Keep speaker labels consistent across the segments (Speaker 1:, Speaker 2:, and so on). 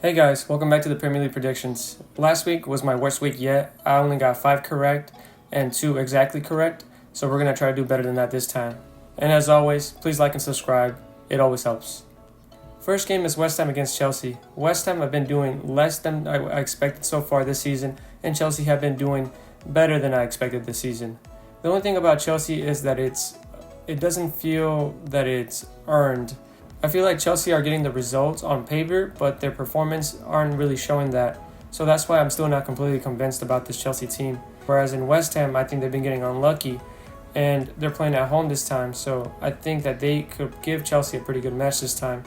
Speaker 1: Hey guys, welcome back to the Premier League predictions. Last week was my worst week yet. I only got 5 correct and 2 exactly correct, so we're going to try to do better than that this time. And as always, please like and subscribe, it always helps. First game is West Ham against Chelsea. West Ham have been doing less than I expected so far this season, and Chelsea have been doing better than I expected this season. The only thing about Chelsea is that it doesn't feel that it's earned. I feel like Chelsea are getting the results on paper, but their performance aren't really showing that. So that's why I'm still not completely convinced about this Chelsea team. Whereas in West Ham, I think they've been getting unlucky, and they're playing at home this time. So I think that they could give Chelsea a pretty good match this time.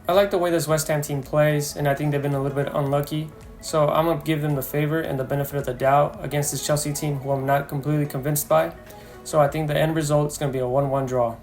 Speaker 1: I like the way this West Ham team plays, and I think they've been a little bit unlucky. So I'm going to give them the favor and the benefit of the doubt against this Chelsea team, who I'm not completely convinced by. So I think the end result is going to be a 1-1 draw.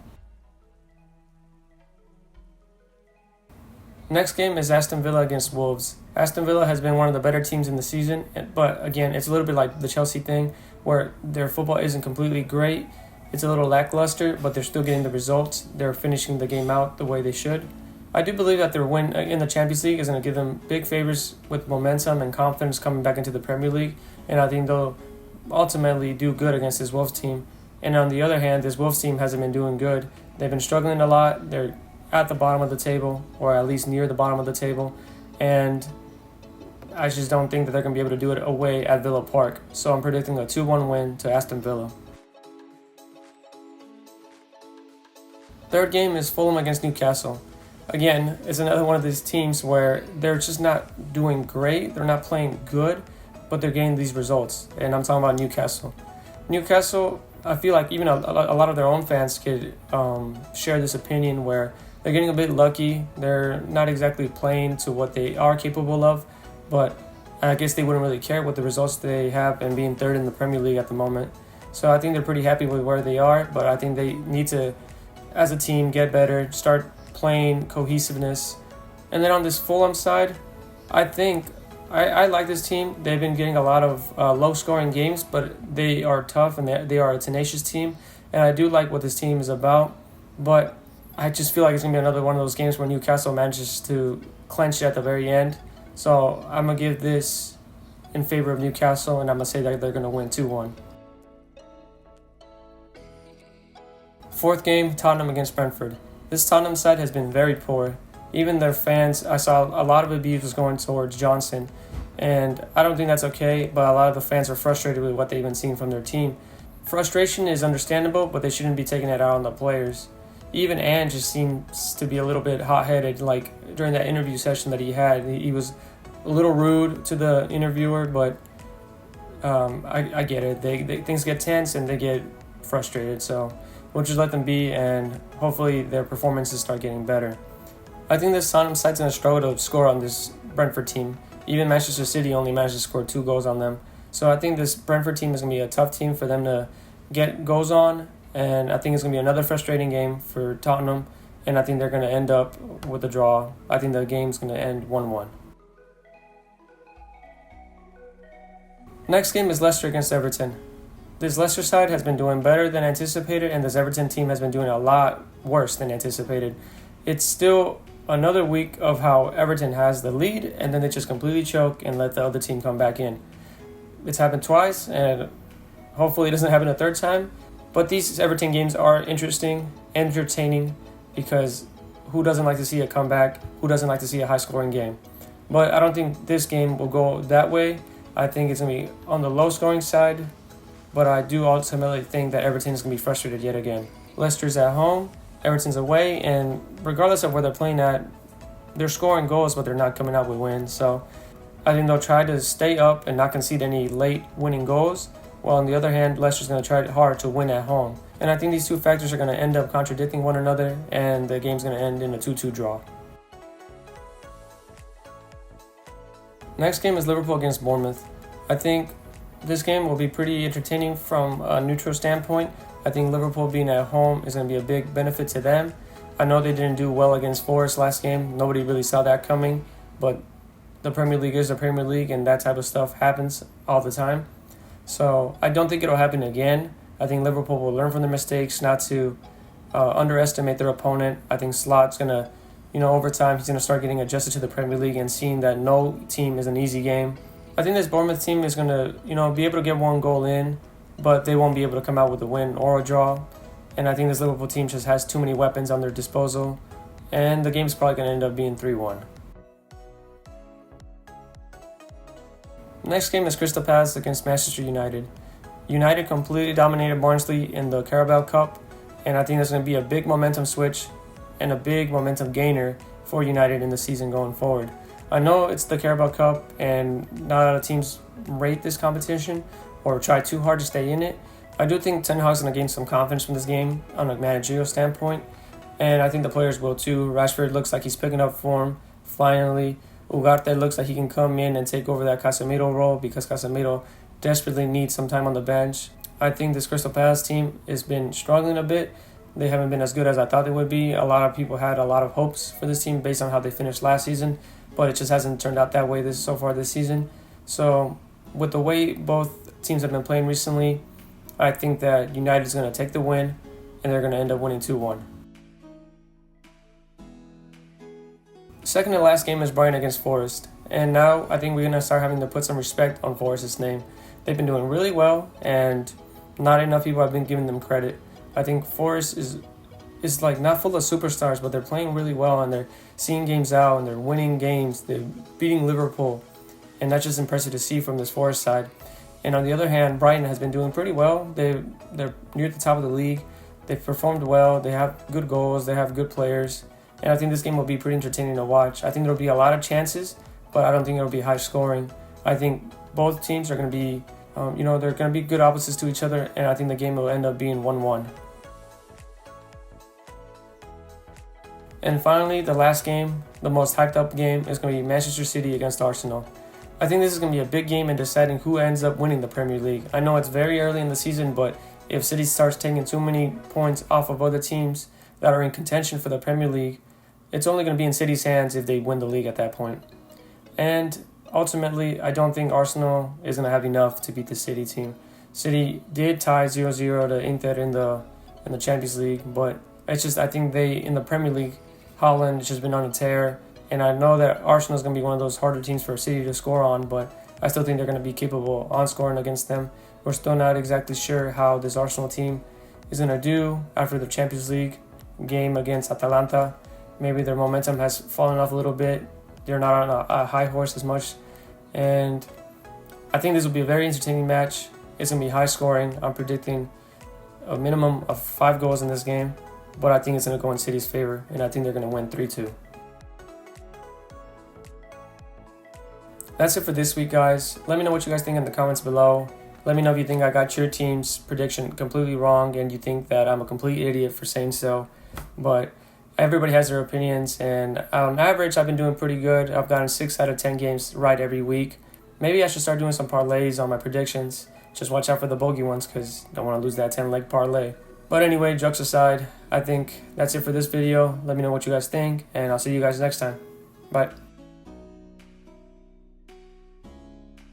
Speaker 1: Next game is Aston Villa against Wolves. Aston Villa has been one of the better teams in the season, but again, it's a little bit like the Chelsea thing, where their football isn't completely great. It's a little lackluster, but they're still getting the results. They're finishing the game out the way they should. I do believe that their win in the Champions League is going to give them big favors with momentum and confidence coming back into the Premier League, and I think they'll ultimately do good against this Wolves team. And on the other hand, this Wolves team hasn't been doing good. They've been struggling a lot. They're at the bottom of the table, or at least near the bottom of the table, and I just don't think that they're going to be able to do it away at Villa Park. So I'm predicting a 2-1 win to Aston Villa. Third game is Fulham against Newcastle. Again, it's another one of these teams where they're just not doing great, they're not playing good, but they're getting these results, and I'm talking about Newcastle. Newcastle, I feel like even a lot of their own fans could share this opinion where they're getting a bit lucky. They're not exactly playing to what they are capable of, but I guess they wouldn't really care with the results they have and being third in the Premier League at the moment. So I think they're pretty happy with where they are, but I think they need to, as a team, get better, start playing cohesiveness. And then on this Fulham side, I think I like this team. They've been getting a lot of low-scoring games, but they are tough and they are a tenacious team. And I do like what this team is about, but I just feel like it's going to be another one of those games where Newcastle manages to clinch at the very end. So I'm going to give this in favor of Newcastle, and I'm going to say that they're going to win 2-1. Fourth game, Tottenham against Brentford. This Tottenham side has been very poor. Even their fans, I saw a lot of abuse was going towards Johnson, and I don't think that's okay, but a lot of the fans are frustrated with what they've been seeing from their team. Frustration is understandable, but they shouldn't be taking it out on the players. Even Ange just seems to be a little bit hot-headed, like during that interview session that he had. He was a little rude to the interviewer, but I get it. Things get tense and they get frustrated, so we'll just let them be, and hopefully their performances start getting better. I think this Tottenham side's going to struggle to score on this Brentford team. Even Manchester City only managed to score 2 goals on them. So I think this Brentford team is going to be a tough team for them to get goals on, and I think it's going to be another frustrating game for Tottenham, and I think they're going to end up with a draw. I think the game's going to end 1-1. Next game is Leicester against Everton. This Leicester side has been doing better than anticipated, and this Everton team has been doing a lot worse than anticipated. It's still another week of how Everton has the lead, and then they just completely choke and let the other team come back in. It's happened twice, and hopefully it doesn't happen a third time. But these Everton games are interesting, entertaining, because who doesn't like to see a comeback? Who doesn't like to see a high-scoring game? But I don't think this game will go that way. I think it's going to be on the low-scoring side, but I do ultimately think that Everton is going to be frustrated yet again. Leicester's at home, Everton's away, and regardless of where they're playing at, they're scoring goals, but they're not coming out with wins. So I think they'll try to stay up and not concede any late winning goals. While on the other hand, Leicester's going to try hard to win at home. And I think these two factors are going to end up contradicting one another, and the game's going to end in a 2-2 draw. Next game is Liverpool against Bournemouth. I think this game will be pretty entertaining from a neutral standpoint. I think Liverpool being at home is going to be a big benefit to them. I know they didn't do well against Forest last game. Nobody really saw that coming, but the Premier League is the Premier League, and that type of stuff happens all the time. So I don't think it'll happen again. I think Liverpool will learn from their mistakes, not to underestimate their opponent. I think Slot's going to over time he's going to start getting adjusted to the Premier League and seeing that no team is an easy game. I think this Bournemouth team is going to, be able to get one goal in, but they won't be able to come out with a win or a draw. And I think this Liverpool team just has too many weapons on their disposal, and the game's probably going to end up being 3-1. Next game is Crystal Palace against Manchester United. United completely dominated Barnsley in the Carabao Cup, and I think there's going to be a big momentum switch and a big momentum gainer for United in the season going forward. I know it's the Carabao Cup and not a lot of teams rate this competition or try too hard to stay in it. I do think Ten Hag's going to gain some confidence from this game on a managerial standpoint, and I think the players will too. Rashford looks like he's picking up form finally. Ugarte looks like he can come in and take over that Casemiro role because Casemiro desperately needs some time on the bench. I think this Crystal Palace team has been struggling a bit. They haven't been as good as I thought they would be. A lot of people had a lot of hopes for this team based on how they finished last season, but it just hasn't turned out that way so far this season. So with the way both teams have been playing recently, I think that United is going to take the win and they're going to end up winning 2-1. Second and last game is Brighton against Forest, and now I think we're going to start having to put some respect on Forest's name. They've been doing really well, and not enough people have been giving them credit. I think Forest is like not full of superstars, but they're playing really well, and they're seeing games out, and they're winning games. They're beating Liverpool, and that's just impressive to see from this Forest side. And on the other hand, Brighton has been doing pretty well. They're near the top of the league. They've performed well. They have good goals. They have good players. And I think this game will be pretty entertaining to watch. I think there will be a lot of chances, but I don't think it will be high scoring. I think both teams are going to be, they're going to be good opposites to each other, and I think the game will end up being 1-1. And finally, the last game, the most hyped up game, is going to be Manchester City against Arsenal. I think this is going to be a big game in deciding who ends up winning the Premier League. I know it's very early in the season, but if City starts taking too many points off of other teams that are in contention for the Premier League, it's only going to be in City's hands if they win the league at that point. And ultimately, I don't think Arsenal is going to have enough to beat the City team. City did tie 0-0 to Inter in the Champions League, but it's just I think in the Premier League, Haaland has just been on a tear. And I know that Arsenal is going to be one of those harder teams for City to score on, but I still think they're going to be capable on scoring against them. We're still not exactly sure how this Arsenal team is going to do after the Champions League game against Atalanta. Maybe their momentum has fallen off a little bit. They're not on a high horse as much. And I think this will be a very entertaining match. It's going to be high scoring. I'm predicting a minimum of 5 goals in this game, but I think it's going to go in City's favor, and I think they're going to win 3-2. That's it for this week, guys. Let me know what you guys think in the comments below. Let me know if you think I got your team's prediction completely wrong and you think that I'm a complete idiot for saying so. But everybody has their opinions, and on average, I've been doing pretty good. I've gotten 6 out of 10 games right every week. Maybe I should start doing some parlays on my predictions. Just watch out for the bogey ones because I don't want to lose that 10-leg parlay. But anyway, jokes aside, I think that's it for this video. Let me know what you guys think, and I'll see you guys next time. Bye.